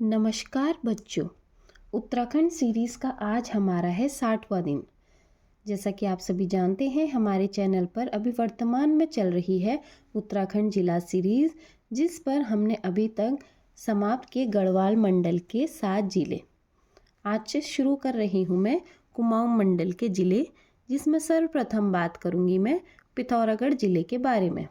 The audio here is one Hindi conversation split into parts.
नमस्कार बच्चों। उत्तराखंड सीरीज़ का आज हमारा है 60वां दिन। जैसा कि आप सभी जानते हैं, हमारे चैनल पर अभी वर्तमान में चल रही है उत्तराखंड जिला सीरीज़, जिस पर हमने अभी तक समाप्त किए गढ़वाल मंडल के 7 जिले। आज से शुरू कर रही हूँ मैं कुमाऊं मंडल के ज़िले, जिसमें सर्वप्रथम बात करूँगी मैं पिथौरागढ़ ज़िले के बारे में।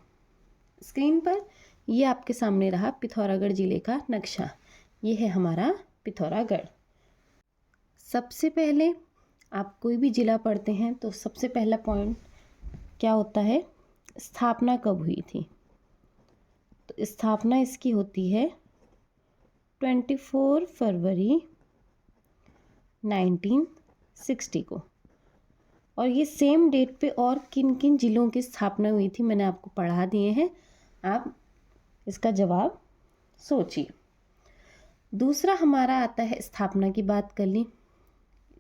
स्क्रीन पर ये आपके सामने रहा पिथौरागढ़ ज़िले का नक्शा। ये है हमारा पिथौरागढ़। सबसे पहले आप कोई भी ज़िला पढ़ते हैं तो सबसे पहला पॉइंट क्या होता है, स्थापना कब हुई थी। तो स्थापना इसकी होती है 24 फरवरी 1960 को। और ये सेम डेट पे और किन किन ज़िलों की स्थापना हुई थी मैंने आपको पढ़ा दिए हैं। आप इसका जवाब सोचिए। दूसरा हमारा आता है, स्थापना की बात कर ली,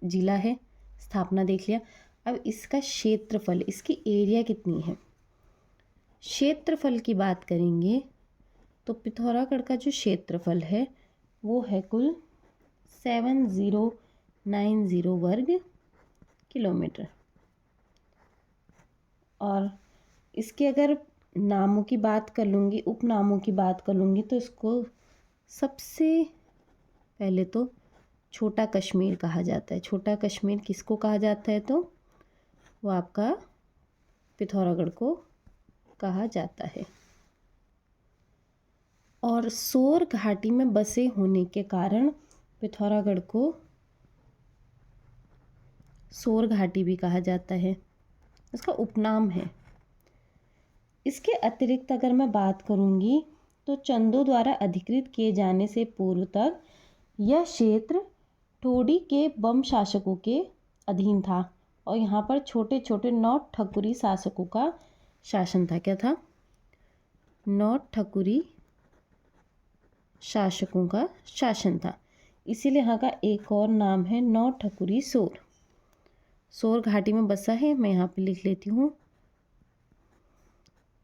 जिला है, स्थापना देख लिया। अब इसका क्षेत्रफल, इसकी एरिया कितनी है। क्षेत्रफल की बात करेंगे तो पिथौरागढ़ का जो क्षेत्रफल है वो है कुल 7090 वर्ग किलोमीटर। और इसके अगर नामों की बात कर लूँगी, उपनामों की बात कर लूँगी, तो इसको सबसे पहले तो छोटा कश्मीर कहा जाता है। छोटा कश्मीर किसको कहा जाता है, तो वो आपका पिथौरागढ़ को कहा जाता है। और सोर घाटी में बसे होने के कारण पिथौरागढ़ को सोर घाटी भी कहा जाता है, इसका उपनाम है। इसके अतिरिक्त अगर मैं बात करूंगी तो चंदों द्वारा अधिकृत किए जाने से पूर्व तक यह क्षेत्र टोडी के बम शासकों के अधीन था और यहाँ पर छोटे छोटे 9 ठकुरी शासकों का शासन था। क्या था? 9 ठकुरी शासकों का शासन था। इसीलिए यहाँ का एक और नाम है 9 ठकुरी सोर। सोर घाटी में बसा है, मैं यहाँ पे लिख लेती हूँ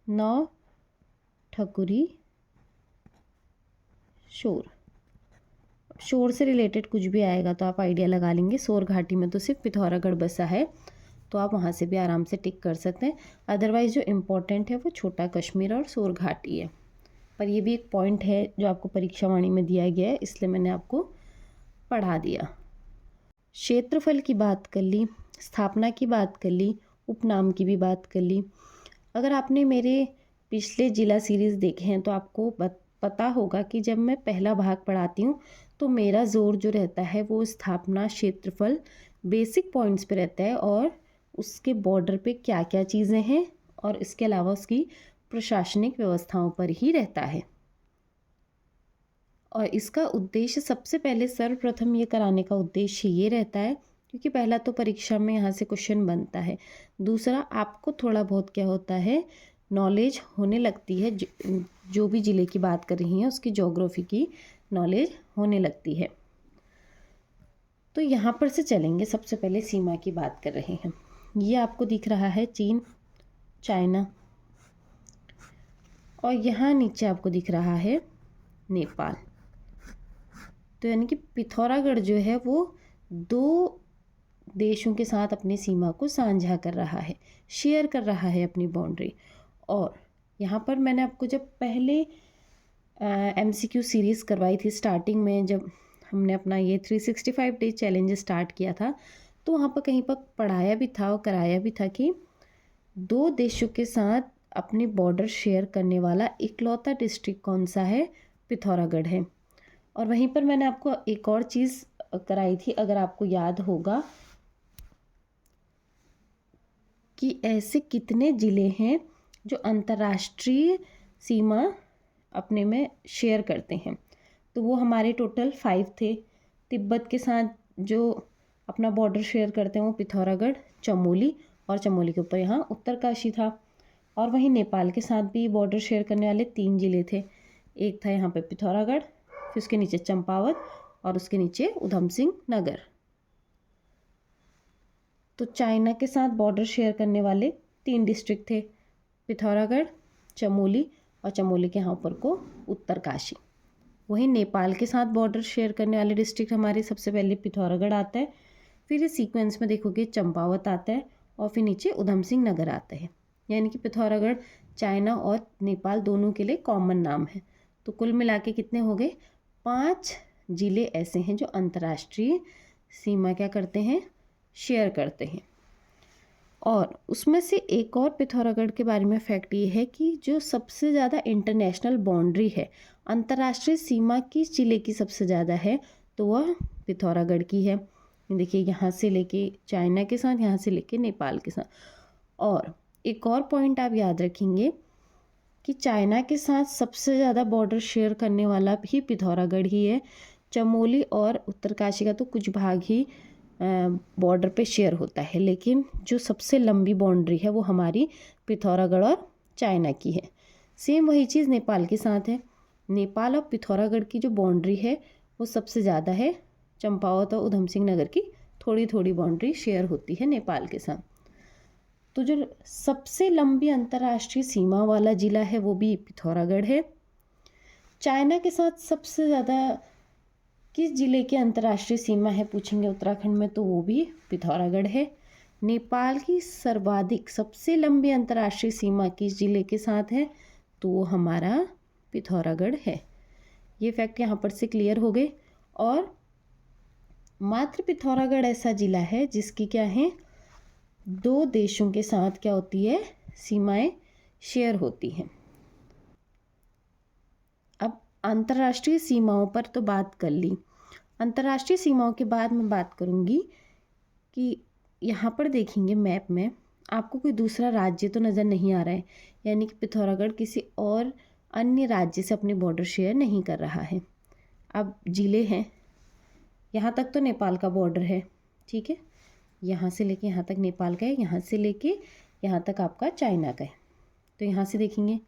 9 ठकुरी शोर। शोर से रिलेटेड कुछ भी आएगा तो आप आइडिया लगा लेंगे। सोर घाटी में तो सिर्फ पिथौरागढ़ बसा है, तो आप वहाँ से भी आराम से टिक कर सकते हैं। अदरवाइज़ जो इम्पोर्टेंट है वो छोटा कश्मीर और सोर घाटी है। पर ये भी एक पॉइंट है जो आपको परीक्षा वाणी में दिया गया है, इसलिए मैंने आपको पढ़ा दिया। क्षेत्रफल की बात कर ली, स्थापना की बात कर ली, उपनाम की भी बात कर ली। अगर आपने मेरे पिछले जिला सीरीज़ देखे हैं तो आपको पता होगा कि जब मैं पहला भाग पढ़ाती हूँ तो मेरा जोर जो रहता है वो स्थापना, क्षेत्रफल, बेसिक पॉइंट्स पे रहता है और उसके बॉर्डर पे क्या क्या चीज़ें हैं और इसके अलावा उसकी प्रशासनिक व्यवस्थाओं पर ही रहता है। और इसका उद्देश्य सबसे पहले सर्वप्रथम ये कराने का उद्देश्य ये रहता है, क्योंकि पहला तो परीक्षा में यहाँ से क्वेश्चन बनता है। दूसरा, आपको थोड़ा बहुत क्या होता है, नॉलेज होने लगती है। जो भी ज़िले की बात कर रही हैं उसकी ज्योग्राफी की नॉलेज होने लगती है। तो यहाँ पर से चलेंगे। सबसे पहले सीमा की बात कर रहे हैं। ये आपको दिख रहा है चीन, चाइना, और यहाँ नीचे आपको दिख रहा है नेपाल। तो यानी कि पिथौरागढ़ जो है वो 2 देशों के साथ अपनी सीमा को साझा कर रहा है, शेयर कर रहा है अपनी बाउंड्री। और यहाँ पर मैंने आपको जब पहले MCQ सीरीज़ करवाई थी स्टार्टिंग में, जब हमने अपना ये 365 डे चैलेंज स्टार्ट किया था, तो वहाँ पर कहीं पर पढ़ाया भी था और कराया भी था कि 2 देशों के साथ अपनी बॉर्डर शेयर करने वाला इकलौता डिस्ट्रिक्ट कौन सा है, पिथौरागढ़ है। और वहीं पर मैंने आपको एक और चीज़ कराई थी, अगर आपको याद होगा, कि ऐसे कितने ज़िले हैं जो अंतर्राष्ट्रीय सीमा अपने में शेयर करते हैं। तो वो हमारे टोटल 5 थे। तिब्बत के साथ जो अपना बॉर्डर शेयर करते हैं वो पिथौरागढ़, चमोली, और चमोली के ऊपर यहाँ उत्तरकाशी था। और वहीं नेपाल के साथ भी बॉर्डर शेयर करने वाले 3 ज़िले थे। एक था यहाँ पे पिथौरागढ़, फिर उसके नीचे चंपावत और उसके नीचे उधम सिंह नगर। तो चाइना के साथ बॉर्डर शेयर करने वाले 3 डिस्ट्रिक्ट थे, पिथौरागढ़, चमोली और चमोली के यहाँ ऊपर को उत्तरकाशी। वहीं नेपाल के साथ बॉर्डर शेयर करने वाले डिस्ट्रिक्ट हमारे सबसे पहले पिथौरागढ़ आता है, फिर इस सीक्वेंस में देखोगे चंपावत आता है और फिर नीचे उधम सिंह नगर आता है। यानी कि पिथौरागढ़ चाइना और नेपाल दोनों के लिए कॉमन नाम है। तो कुल मिला के कितने हो गए? 5 ज़िले ऐसे हैं जो अंतर्राष्ट्रीय सीमा क्या करते हैं? शेयर करते हैं। और उसमें से एक और पिथौरागढ़ के बारे में फैक्ट ये है कि जो सबसे ज़्यादा इंटरनेशनल बाउंड्री है, अंतर्राष्ट्रीय सीमा किस ज़िले की सबसे ज़्यादा है? तो वह पिथौरागढ़ की है। देखिए यहाँ से लेके चाइना के साथ, यहाँ से लेके नेपाल के साथ। और एक और पॉइंट आप याद रखेंगे कि चाइना के साथ सबसे ज़्यादा बॉर्डर शेयर करने वाला भी पिथौरागढ़ ही है। चमोली और उत्तरकाशी का तो कुछ भाग ही बॉर्डर पे शेयर होता है, लेकिन जो सबसे लंबी बाउंड्री है वो हमारी पिथौरागढ़ और चाइना की है। सेम वही चीज़ नेपाल के साथ है। नेपाल और पिथौरागढ़ की जो बाउंड्री है वो सबसे ज़्यादा है। चंपावत और उधम सिंह नगर की थोड़ी थोड़ी बाउंड्री शेयर होती है नेपाल के साथ। तो जो सबसे लंबी अंतर्राष्ट्रीय सीमा वाला ज़िला है वो भी पिथौरागढ़ है। चाइना के साथ सबसे ज़्यादा किस ज़िले की अंतर्राष्ट्रीय सीमा है पूछेंगे उत्तराखंड में, तो वो भी पिथौरागढ़ है। नेपाल की सर्वाधिक सबसे लंबी अंतर्राष्ट्रीय सीमा किस ज़िले के साथ है? तो वो हमारा पिथौरागढ़ है। ये फैक्ट यहाँ पर से क्लियर हो गए। और मात्र पिथौरागढ़ ऐसा ज़िला है जिसकी क्या है, 2 देशों के साथ क्या होती है? सीमाएं शेयर होती हैं। अब अंतर्राष्ट्रीय सीमाओं पर तो बात कर ली। अंतर्राष्ट्रीय सीमाओं के बाद मैं बात करूंगी कि यहाँ पर देखेंगे मैप में आपको कोई दूसरा राज्य तो नज़र नहीं आ रहा है, यानी कि पिथौरागढ़ किसी और अन्य राज्य से अपने बॉर्डर शेयर नहीं कर रहा है। अब ज़िले हैं, यहाँ तक तो नेपाल का बॉर्डर है, ठीक है, यहाँ से लेके यहाँ तक नेपाल का है, यहाँ से लेके यहाँ तक आपका चाइना का है। तो यहाँ से देखेंगे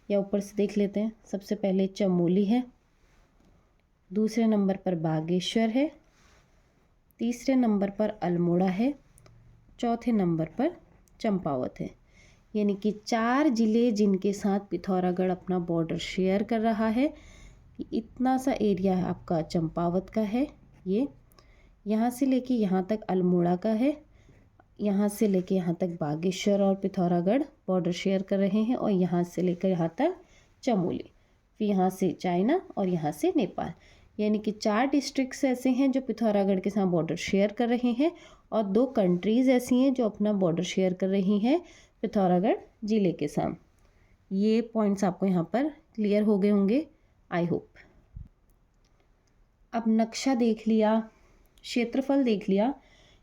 या ऊपर से देख लेते हैं। सबसे पहले चमोली है, दूसरे नंबर पर बागेश्वर है, तीसरे नंबर पर अल्मोड़ा है, चौथे नंबर पर चंपावत है। यानी कि 4 ज़िले जिनके साथ पिथौरागढ़ अपना बॉर्डर शेयर कर रहा है। इतना सा एरिया आपका चंपावत का है, ये यहाँ से लेके यहाँ तक अल्मोड़ा का है, यहाँ से लेके यहाँ तक बागेश्वर और पिथौरागढ़ बॉर्डर शेयर कर रहे हैं, और यहाँ से लेकर यहाँ तक चमोली, फिर यहाँ से चाइना और यहाँ से नेपाल। यानी कि 4 डिस्ट्रिक्ट्स ऐसे हैं जो पिथौरागढ़ के साथ बॉर्डर शेयर कर रहे हैं, और 2 कंट्रीज़ ऐसी हैं जो अपना बॉर्डर शेयर कर रही हैं पिथौरागढ़ ज़िले के साथ। ये पॉइंट्स आपको यहाँ पर क्लियर हो गए होंगे, आई होप। अब नक्शा देख लिया, क्षेत्रफल देख लिया।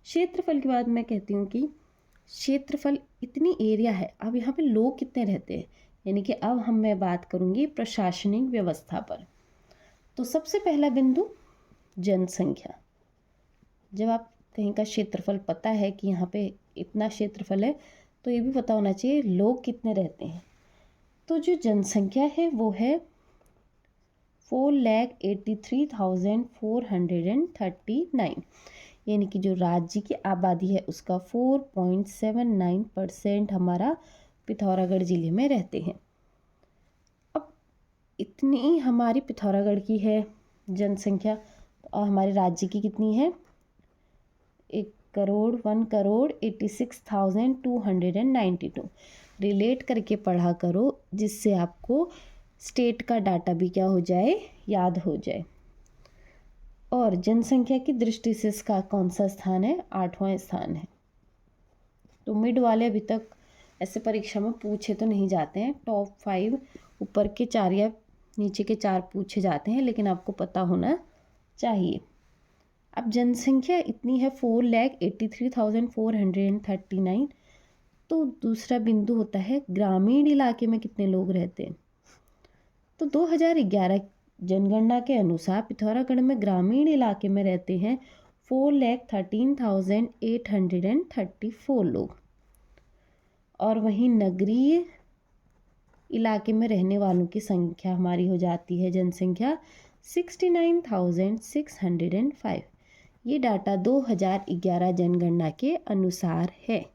क्षेत्रफल के बाद मैं कहती हूँ कि क्षेत्रफल इतनी एरिया है, अब यहाँ पे लोग कितने रहते हैं, यानी कि अब मैं बात करूँगी प्रशासनिक व्यवस्था पर। तो सबसे पहला बिंदु जनसंख्या। जब आप कहीं का क्षेत्रफल पता है कि यहाँ पे इतना क्षेत्रफल है, तो ये भी पता होना चाहिए लोग कितने रहते हैं। तो जो जनसंख्या है वो है 4,83,439, यानी कि जो राज्य की आबादी है उसका 4.79% हमारा पिथौरागढ़ ज़िले में रहते हैं। अब इतनी हमारी पिथौरागढ़ की है जनसंख्या, और हमारे राज्य की कितनी है? 1,86,292। रिलेट करके पढ़ा करो, जिससे आपको स्टेट का डाटा भी क्या हो जाए, याद हो जाए। और जनसंख्या की दृष्टि से इसका कौन सा स्थान है? 8वां स्थान है। तो मिड वाले अभी तक ऐसे परीक्षा में पूछे तो नहीं जाते हैं, टॉप 5 ऊपर के 4 या नीचे के 4 पूछे जाते हैं, लेकिन आपको पता होना चाहिए। अब जनसंख्या इतनी है 4,83,439। तो दूसरा बिंदु होता है ग्रामीण इलाके में कितने लोग रहते हैं। तो 2011 जनगणना के अनुसार पिथौरागढ़ में ग्रामीण इलाके में रहते हैं 4,13,834 लोग, और वहीं नगरीय इलाके में रहने वालों की संख्या हमारी हो जाती है जनसंख्या 69,605। ये डाटा 2011 जनगणना के अनुसार है।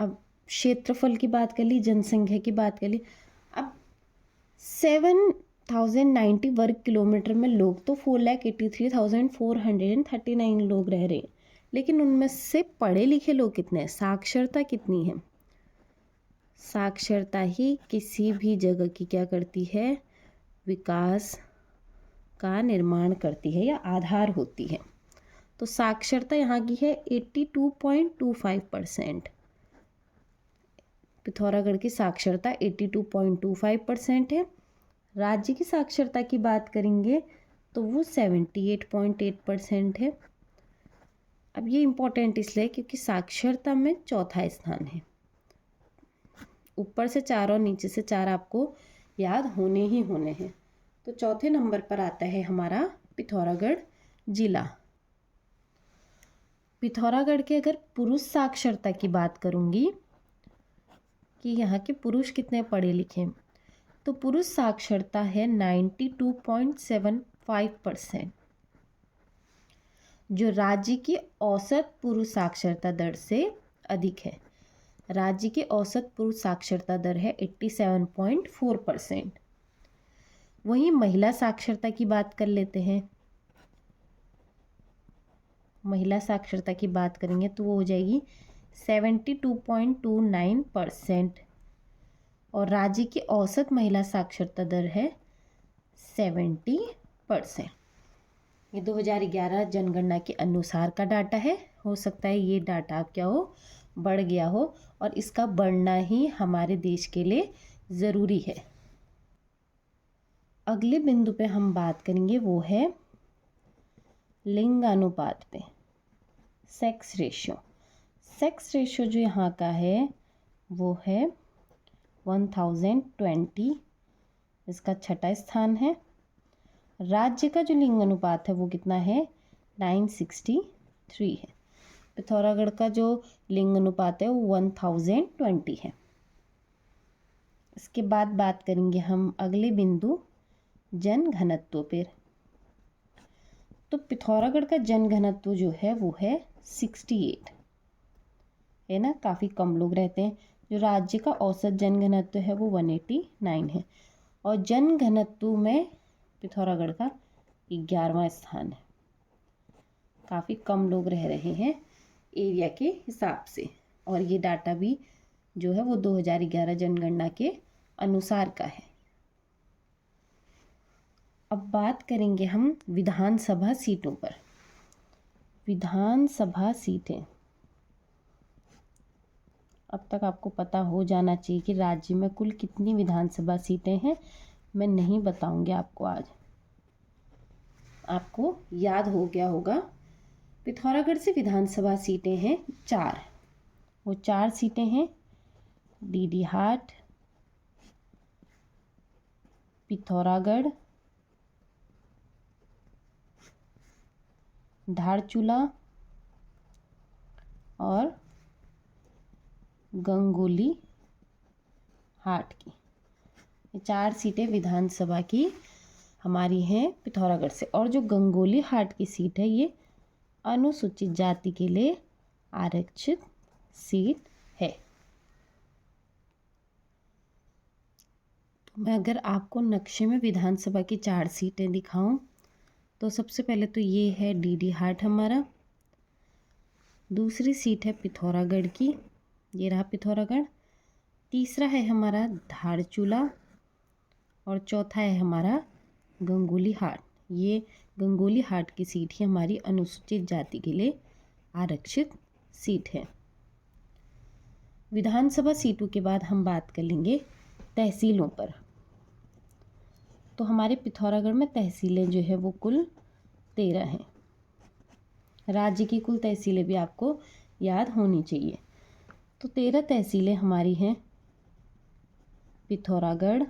अब क्षेत्रफल की बात कर ली, जनसंख्या की बात कर ली। अब 7 1090 वर्ग किलोमीटर में लोग तो 4,83,439 लोग रह रहे हैं, लेकिन उनमें से पढ़े लिखे लोग कितने हैं, साक्षरता कितनी है। साक्षरता ही किसी भी जगह की क्या करती है, विकास का निर्माण करती है या आधार होती है। तो साक्षरता यहाँ की है 82.25%। पिथौरागढ़ की साक्षरता 82.25% है। राज्य की साक्षरता की बात करेंगे तो वो 78.8% है। अब ये इम्पोर्टेंट इसलिए क्योंकि साक्षरता में चौथा स्थान है। ऊपर से 4 और नीचे से 4 आपको याद होने ही होने हैं। तो चौथे नंबर पर आता है हमारा पिथौरागढ़ जिला। पिथौरागढ़ के अगर पुरुष साक्षरता की बात करूंगी कि यहाँ के पुरुष कितने पढ़े लिखे हैं, तो पुरुष साक्षरता है 92.75%, जो राज्य की औसत पुरुष साक्षरता दर से अधिक है। राज्य की औसत पुरुष साक्षरता दर है 87.4%। वहीं महिला साक्षरता की बात कर लेते हैं। महिला साक्षरता की बात करेंगे तो वो हो जाएगी 72.29%, और राज्य की औसत महिला साक्षरता दर है 70%। ये 2011 जनगणना के अनुसार का डाटा है। हो सकता है ये डाटा अब क्या हो, बढ़ गया हो, और इसका बढ़ना ही हमारे देश के लिए ज़रूरी है। अगले बिंदु पे हम बात करेंगे वो है लिंगानुपात पे, सेक्स रेशियो। सेक्स रेशियो जो यहाँ का है वो है 1020, इसका छठा स्थान है। राज्य का जो लिंग अनुपात है वो कितना है, 963 है। पिथौरागढ़ का जो लिंग अनुपात है वो 1020 है। इसके बाद बात करेंगे हम अगले बिंदु जन घनत्व पर। तो पिथौरागढ़ का जन घनत्व जो है वो है 68 है ना, काफ़ी कम लोग रहते हैं। जो राज्य का औसत जन घनत्व है वो 189 है, और जन घनत्व में पिथौरागढ़ का 11वां स्थान है। काफ़ी कम लोग रह रहे हैं एरिया के हिसाब से, और ये डाटा भी जो है वो 2011 जनगणना के अनुसार का है। अब बात करेंगे हम विधानसभा सीटों पर। विधानसभा सीटें, अब तक आपको पता हो जाना चाहिए कि राज्य में कुल कितनी विधानसभा सीटें हैं। मैं नहीं बताऊंगी आपको आज, आपको याद हो गया होगा। पिथौरागढ़ से विधानसभा सीटें हैं 4। वो 4 सीटें हैं डीडीहाट, पिथौरागढ़, धारचूला और गंगोली हाट की। ये 4 सीटें विधानसभा की हमारी हैं पिथौरागढ़ से। और जो गंगोली हाट की सीट है ये अनुसूचित जाति के लिए आरक्षित सीट है। तो मैं अगर आपको नक्शे में विधानसभा की 4 सीटें दिखाऊं तो सबसे पहले तो ये है डीडीहाट हमारा, दूसरी सीट है पिथौरागढ़ की, ये रहा पिथौरागढ़, तीसरा है हमारा धारचूला, और चौथा है हमारा गंगोली हाट। ये गंगोली हाट की सीट ही हमारी अनुसूचित जाति के लिए आरक्षित सीट है। विधानसभा सीटों के बाद हम बात कर लेंगे तहसीलों पर। तो हमारे पिथौरागढ़ में तहसीलें जो है वो कुल 13 हैं। राज्य की कुल तहसीलें भी आपको याद होनी चाहिए। तो 13 तहसीलें हमारी हैं पिथौरागढ़।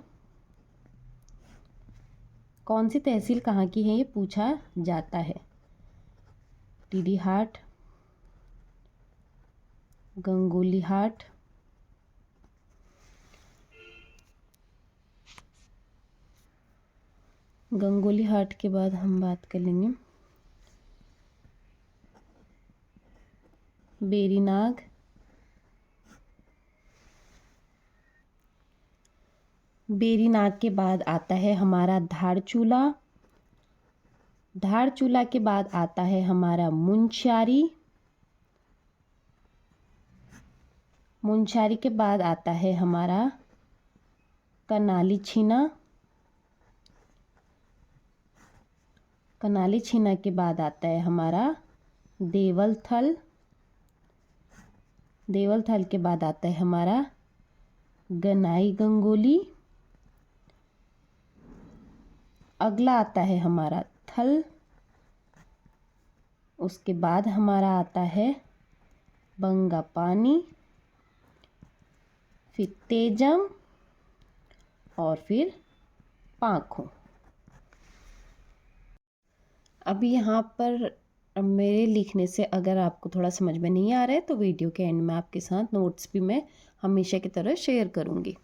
कौन सी तहसील कहाँ की है ये पूछा जाता है। डीडीहाट, गंगोली हाट, गंगोली हाट के बाद हम बात कर लेंगे बेरीनाग, बेरीनाग के बाद आता है हमारा धारचूला। धारचूला के बाद आता है हमारा मुंशियारी। मुंशियारी के बाद आता है हमारा कनाली छीना। कनाली छीना के बाद आता है हमारा देवल थल। देवल थल के बाद आता है हमारा गनाई गंगोली। अगला आता है हमारा थल। उसके बाद हमारा आता है बंगा पानी, फिर तेजम और फिर पाखो। अब यहाँ पर मेरे लिखने से अगर आपको थोड़ा समझ में नहीं आ रहा है तो वीडियो के एंड में आपके साथ नोट्स भी मैं हमेशा की तरह शेयर करूँगी।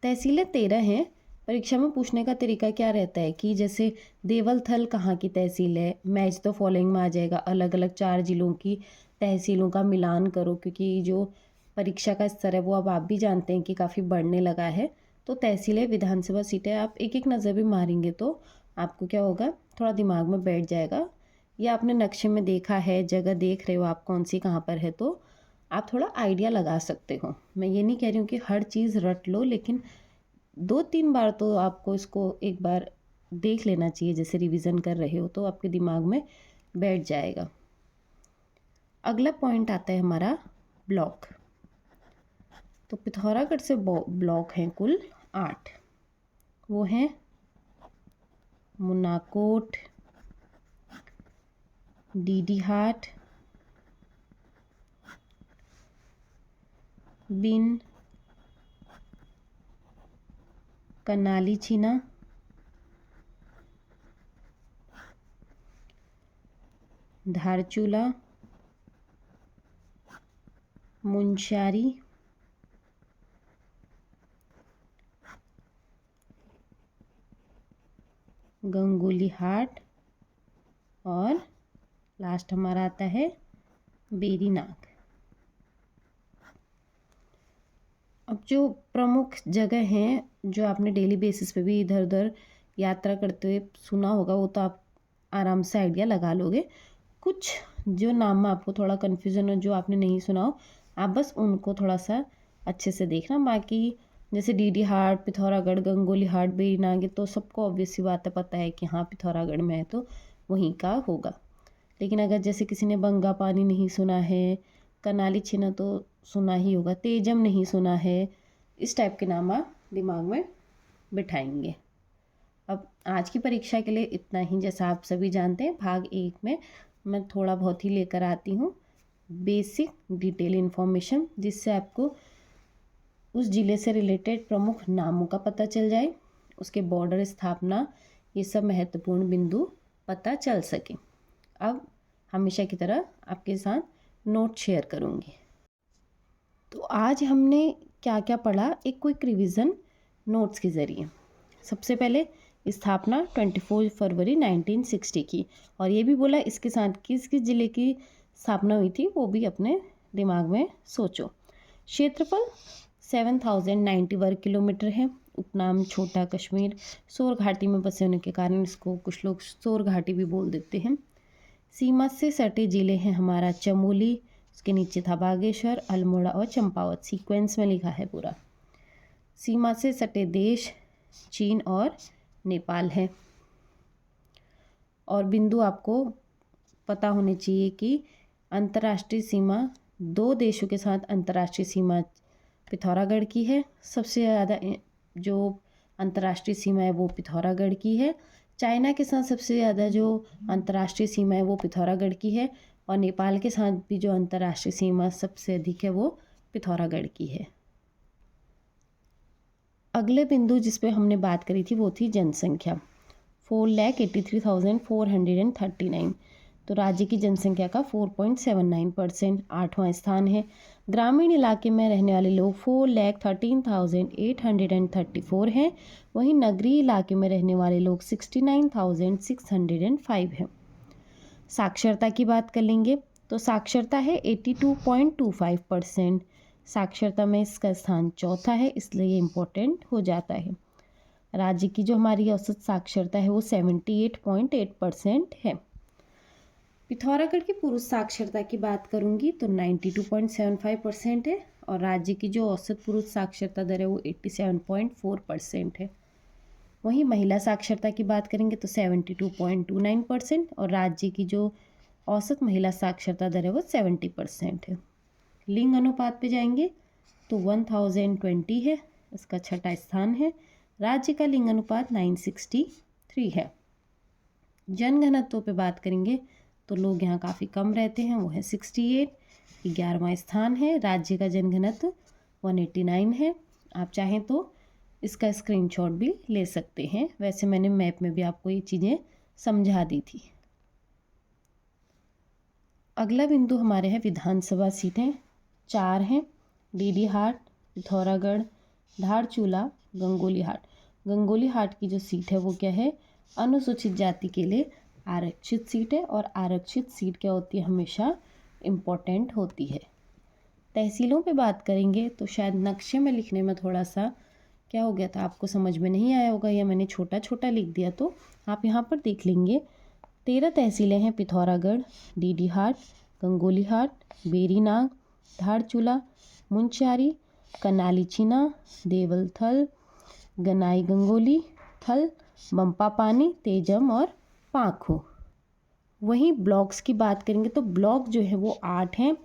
तहसीलें 13 हैं। परीक्षा में पूछने का तरीका क्या रहता है कि जैसे देवल थल कहाँ की तहसील है, मैच तो फॉलोइंग में आ जाएगा। अलग अलग 4 जिलों की तहसीलों का मिलान करो, क्योंकि जो परीक्षा का स्तर है वो अब आप भी जानते हैं कि काफ़ी बढ़ने लगा है। तो तहसीलें, विधानसभा सीटें आप एक एक नज़र भी मारेंगे तो आपको क्या होगा, थोड़ा दिमाग में बैठ जाएगा। या आपने नक्शे में देखा है, जगह देख रहे हो आप कौन सी कहाँ पर है, तो आप थोड़ा आइडिया लगा सकते हो। मैं ये नहीं कह रही हूँ कि हर चीज़ रट लो, लेकिन 2-3 बार तो आपको इसको एक बार देख लेना चाहिए। जैसे रिवीजन कर रहे हो तो आपके दिमाग में बैठ जाएगा। अगला पॉइंट आता है हमारा ब्लॉक। तो पिथौरागढ़ से ब्लॉक हैं कुल 8। वो हैं मुनाकोट, डीडीहाट, बिन, कनाली छीना, धारचूला, मुंशियारी, गंगोली हाट और लास्ट हमारा आता है बेरीनाग। अब जो प्रमुख जगह हैं जो आपने डेली बेसिस पे भी इधर उधर यात्रा करते हुए सुना होगा, वो तो आप आराम से आइडिया लगा लोगे। कुछ जो नाम में आपको थोड़ा कन्फ्यूज़न हो, जो आपने नहीं सुना हो, आप बस उनको थोड़ा सा अच्छे से देखना। बाकी जैसे डीडीहाट, पिथौरागढ़, गंगोली हाट, बेरीनाग, तो सबको ऑब्वियस सी बात है, पता है कि हाँ पिथौरागढ़ में है तो वहीं का होगा। लेकिन अगर जैसे किसी ने बंगा पानी नहीं सुना है, कनाली छीना तो सुना ही होगा, तेजम नहीं सुना है, इस टाइप के नाम आप दिमाग में बिठाएंगे। अब आज की परीक्षा के लिए इतना ही। जैसा आप सभी जानते हैं, भाग 1 में मैं थोड़ा बहुत ही लेकर आती हूँ बेसिक डिटेल इन्फॉर्मेशन, जिससे आपको उस ज़िले से रिलेटेड प्रमुख नामों का पता चल जाए, उसके बॉर्डर स्थापना, ये सब महत्वपूर्ण बिंदु पता चल सके। अब हमेशा की तरह आपके साथ नोट शेयर करूँगी। तो आज हमने क्या क्या पढ़ा, एक क्विक रिवीजन नोट्स के ज़रिए। सबसे पहले स्थापना 24 फरवरी 1960 की, और ये भी बोला इसके साथ किस किस ज़िले की स्थापना हुई थी वो भी अपने दिमाग में सोचो। क्षेत्रफल 7090 वर्ग किलोमीटर है। उपनाम छोटा कश्मीर, सोर घाटी में बसे होने के कारण इसको कुछ लोग सोर घाटी भी बोल देते हैं। सीमा से सटे ज़िले हैं हमारा चमोली, उसके नीचे था बागेश्वर, अल्मोड़ा और चंपावत, सीक्वेंस में लिखा है पूरा। सीमा से सटे देश चीन और नेपाल है। और बिंदु आपको पता होने चाहिए कि अंतर्राष्ट्रीय सीमा 2 देशों के साथ अंतर्राष्ट्रीय सीमा पिथौरागढ़ की है। सबसे ज़्यादा जो अंतर्राष्ट्रीय सीमा है वो पिथौरागढ़ की है। चाइना के साथ सबसे ज़्यादा जो अंतर्राष्ट्रीय सीमा है वो पिथौरागढ़ की है, और नेपाल के साथ भी जो अंतर्राष्ट्रीय सीमा सबसे अधिक है वो पिथौरागढ़ की है। अगले बिंदु जिस पे हमने बात करी थी वो थी जनसंख्या, 4,83,439। तो राज्य की जनसंख्या का 4.79%, 8वां स्थान है। ग्रामीण इलाके में रहने वाले लोग 4,13,834 हैं। वहीं नगरीय इलाके में रहने वाले लोग 69,605 हैं। साक्षरता की बात कर लेंगे तो साक्षरता है 82.25%। साक्षरता में इसका स्थान चौथा है, इसलिए ये इम्पोर्टेंट हो जाता है। राज्य की जो हमारी औसत साक्षरता है वो 78.8% है। पिथौरागढ़ की पुरुष साक्षरता की बात करूंगी तो 92.75% है और राज्य की जो औसत पुरुष साक्षरता दर है वो 87.4% है। वहीं महिला साक्षरता की बात करेंगे तो 72.29% और राज्य की जो औसत महिला साक्षरता दर है वो 70% है। लिंग अनुपात पे जाएंगे तो 1020 है, इसका छठा स्थान है। राज्य का लिंग अनुपात 963 है। जनघनत्व पे बात करेंगे तो लोग यहाँ काफ़ी कम रहते हैं, वो है 68, 11वां स्थान है। राज्य का जनघनत्व 189 है। आप चाहें तो इसका स्क्रीनशॉट भी ले सकते हैं, वैसे मैंने मैप में भी आपको ये चीज़ें समझा दी थी। अगला बिंदु हमारे हैं विधानसभा सीटें 4 हैं। डीडी हाट, पिथौरागढ़, धारचूला, गंगोली हाट। गंगोली हाट की जो सीट है वो क्या है, अनुसूचित जाति के लिए आरक्षित सीट है और आरक्षित सीट क्या होती है, हमेशा इम्पोर्टेंट होती है। तहसीलों पे बात करेंगे तो शायद नक्शे में लिखने में थोड़ा सा क्या हो गया था, आपको समझ में नहीं आया होगा या मैंने छोटा छोटा लिख दिया, तो आप यहाँ पर देख लेंगे। 13 तहसीलें हैं पिथौरागढ़, डीडी हाट, गंगोली हाट, बेरीनाग, धारचूला, मुंशियारी, कनाली छीना, देवलथल, गनाई गंगोली थल, बम्पा पानी, तेजम और पाखो। वहीं ब्लॉक्स की बात करेंगे तो ब्लॉक जो है वो 8 हैं।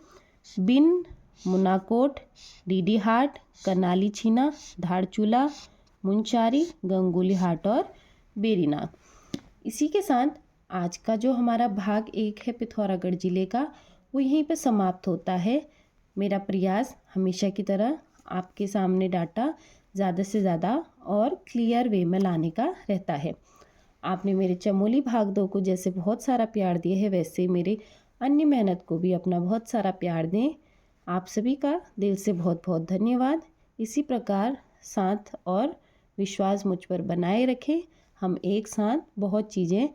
बिन, मुनाकोट, डीडी हाट, करनाली छीना, धारचूला, मुंशियारी, गंगोली हाट और बेरीनाग। इसी के साथ आज का जो हमारा भाग 1 है पिथौरागढ़ ज़िले का वो यहीं पे समाप्त होता है। मेरा प्रयास हमेशा की तरह आपके सामने डाटा ज़्यादा से ज़्यादा और क्लियर वे में लाने का रहता है। आपने मेरे चमोली भाग 2 को जैसे बहुत सारा प्यार दिया है, वैसे मेरे अन्य मेहनत को भी अपना बहुत सारा प्यार दें। आप सभी का दिल से बहुत बहुत धन्यवाद। इसी प्रकार साथ और विश्वास मुझ पर बनाए रखें। हम एक साथ बहुत चीज़ें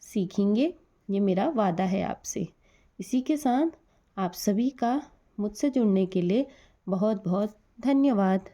सीखेंगे, ये मेरा वादा है आपसे। इसी के साथ आप सभी का मुझसे जुड़ने के लिए बहुत बहुत धन्यवाद।